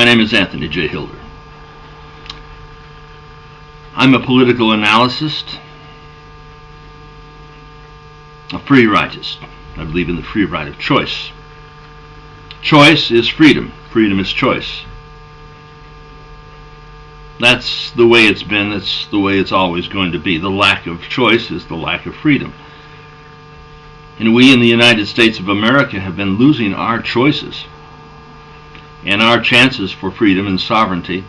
My name is Anthony J. Hilder. I'm a political analyst, a free rightist. I believe in the free right of choice. Choice is freedom. Freedom is choice. That's the way it's been. That's the way it's always going to be. The lack of choice is the lack of freedom. And we in the United States of America have been losing our choices and our chances for freedom and sovereignty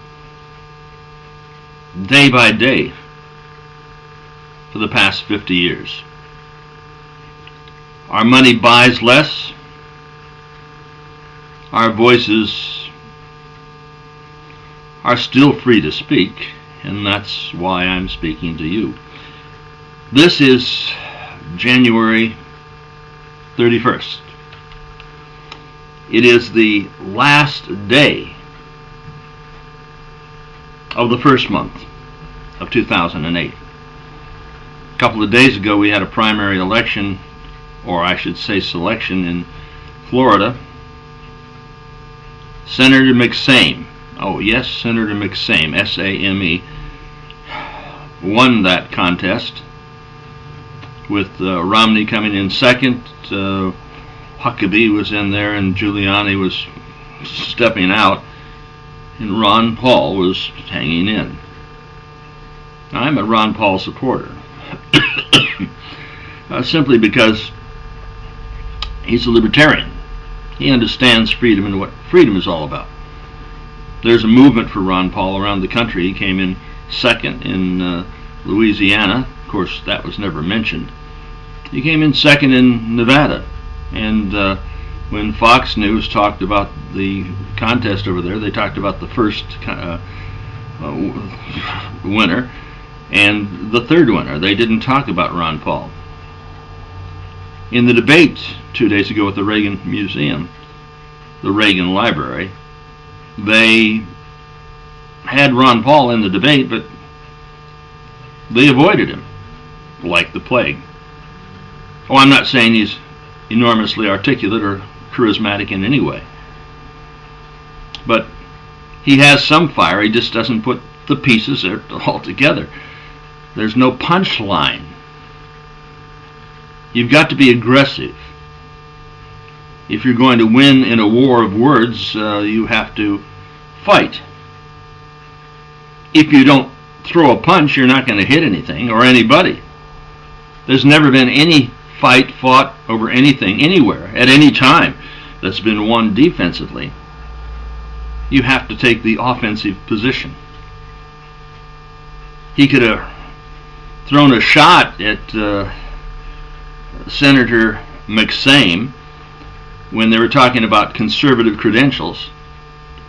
day by day for the past 50 years. Our money buys less. Our voices are still free to speak, and that's why I'm speaking to you. This is January 31st. It is the last day of the first month of 2008. A couple of days ago we had a primary election, or I should say selection, in Florida. Senator McSame, oh yes, Senator McSame, S-A-M-E, won that contest with Romney coming in second. Huckabee was in there and Giuliani was stepping out, and Ron Paul was hanging in. I'm a Ron Paul supporter simply because he's a libertarian. He understands freedom and what freedom is all about. There's a movement for Ron Paul around the country. He came in second in Louisiana. Of course, that was never mentioned. He came in second in Nevada. And when Fox News talked about the contest over there, they talked about the first winner and the third winner. They didn't talk about Ron Paul. In the debate 2 days ago at the Reagan Museum, the Reagan Library, they had Ron Paul in the debate, but they avoided him like the plague. Oh, I'm not saying he's enormously articulate or charismatic in any way, but he has some fire. He just doesn't put the pieces all together. There's no punchline. You've got to be aggressive. If you're going to win in a war of words, you have to fight. If you don't throw a punch, you're not going to hit anything or anybody. There's never been any fight fought over anything, anywhere, at any time, that's been won defensively. You have to take the offensive position. He could have thrown a shot at Senator McSame when they were talking about conservative credentials.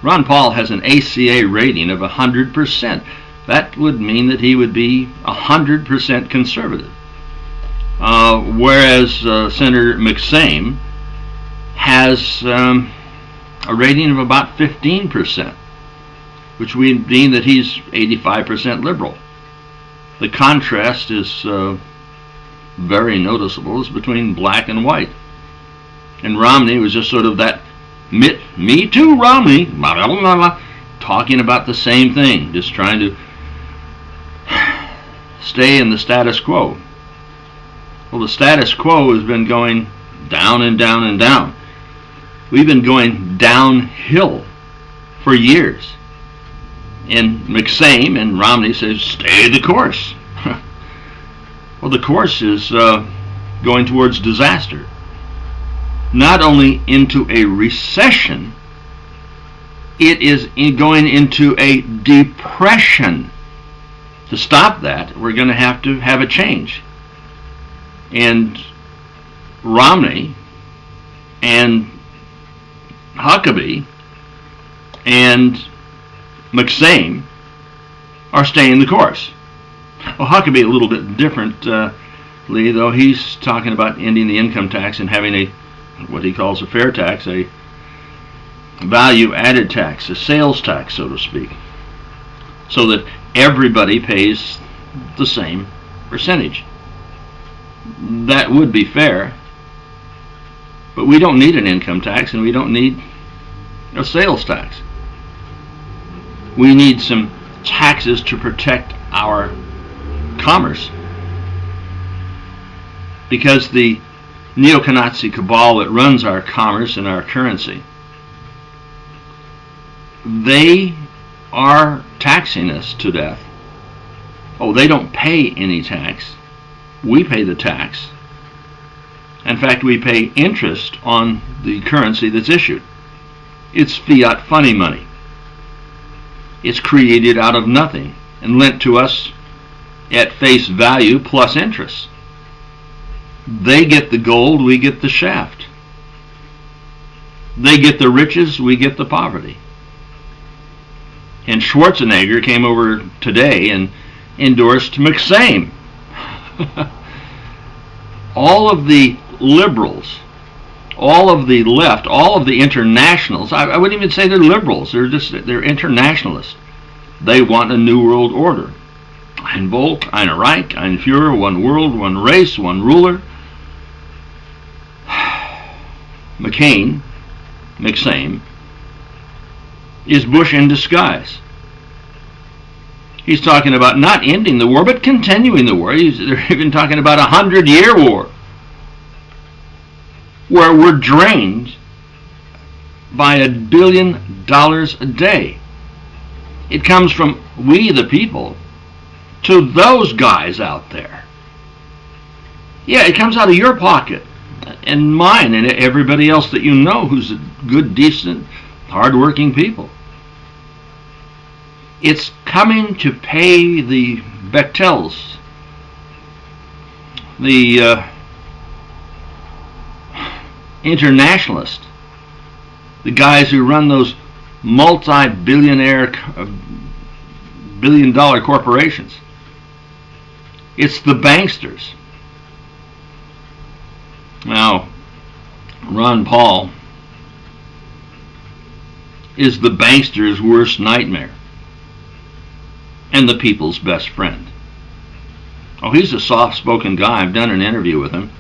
Ron Paul has an ACA rating of 100%. That would mean that he would be 100% conservative. Whereas Senator McSame has a rating of about 15%, which would mean that he's 85% liberal. The contrast is very noticeable. It's between black and white. And Romney was just sort of that me too Romney, blah, blah, blah, blah, talking about the same thing, just trying to stay in the status quo. Well, the status quo has been going down and down and down. We've been going downhill for years. And McSame and Romney says, stay the course. Well, the course is going towards disaster. Not only into a recession, it is going into a depression. To stop that, we're going to have a change. And Romney and Huckabee and McSame are staying the course. Well, Huckabee a little bit differently, though. He's talking about ending the income tax and having what he calls a fair tax, a value-added tax, a sales tax, so to speak, so that everybody pays the same percentage. That would be fair, but we don't need an income tax and we don't need a sales tax. We need some taxes to protect our commerce, because the neo-Nazi cabal that runs our commerce and our currency, they are taxing us to death. Oh, they don't pay any tax. We pay the tax. In fact, we pay interest on the currency that's issued. It's fiat funny money. It's created out of nothing and lent to us at face value plus interest. They get the gold, we get the shaft. They get the riches, we get the poverty. And Schwarzenegger came over today and endorsed McSame. All of the liberals, all of the left, all of the internationals, I wouldn't even say they're liberals, they're internationalists. They want a new world order. Ein Volk, ein Reich, ein Führer, one world, one race, one ruler. McSame, is Bush in disguise. He's talking about not ending the war, but continuing the war. They're even talking about a 100-year war, where we're drained by $1 billion a day. It comes from we the people to those guys out there. Yeah, it comes out of your pocket and mine and everybody else that you know who's a good, decent, hard-working people. It's coming to pay the Bechtels, the internationalists, the guys who run those multi-billionaire, billion-dollar corporations. It's the banksters. Now, Ron Paul is the bankster's worst nightmare and the people's best friend. Oh, he's a soft-spoken guy. I've done an interview with him,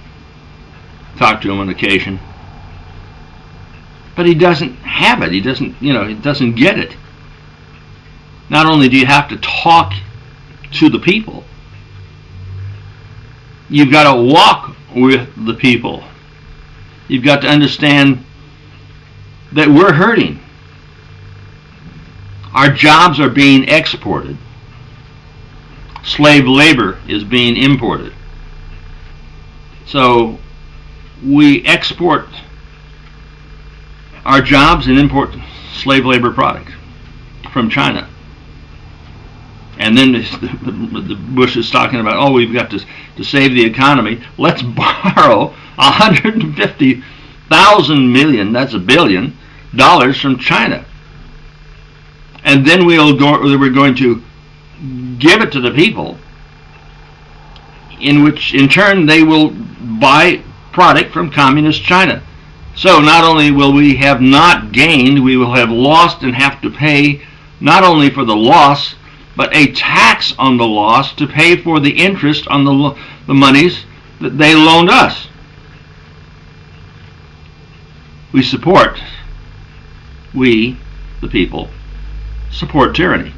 talked to him on occasion, but he doesn't have it. He doesn't, he doesn't get it. Not only do you have to talk to the people, you've got to walk with the people. You've got to understand that we're hurting. Our jobs are being exported. Slave labor is being imported. So we export our jobs and import slave labor product from China. And then the Bush is talking about, oh, we've got to save the economy. Let's borrow 150,000 million, that's $1 billion, from China. And then we're going to give it to the people, in which in turn they will buy product from communist China. So not only will we have not gained, we will have lost and have to pay not only for the loss, but a tax on the loss to pay for the interest on the monies that they loaned us. We, the people, support tyranny.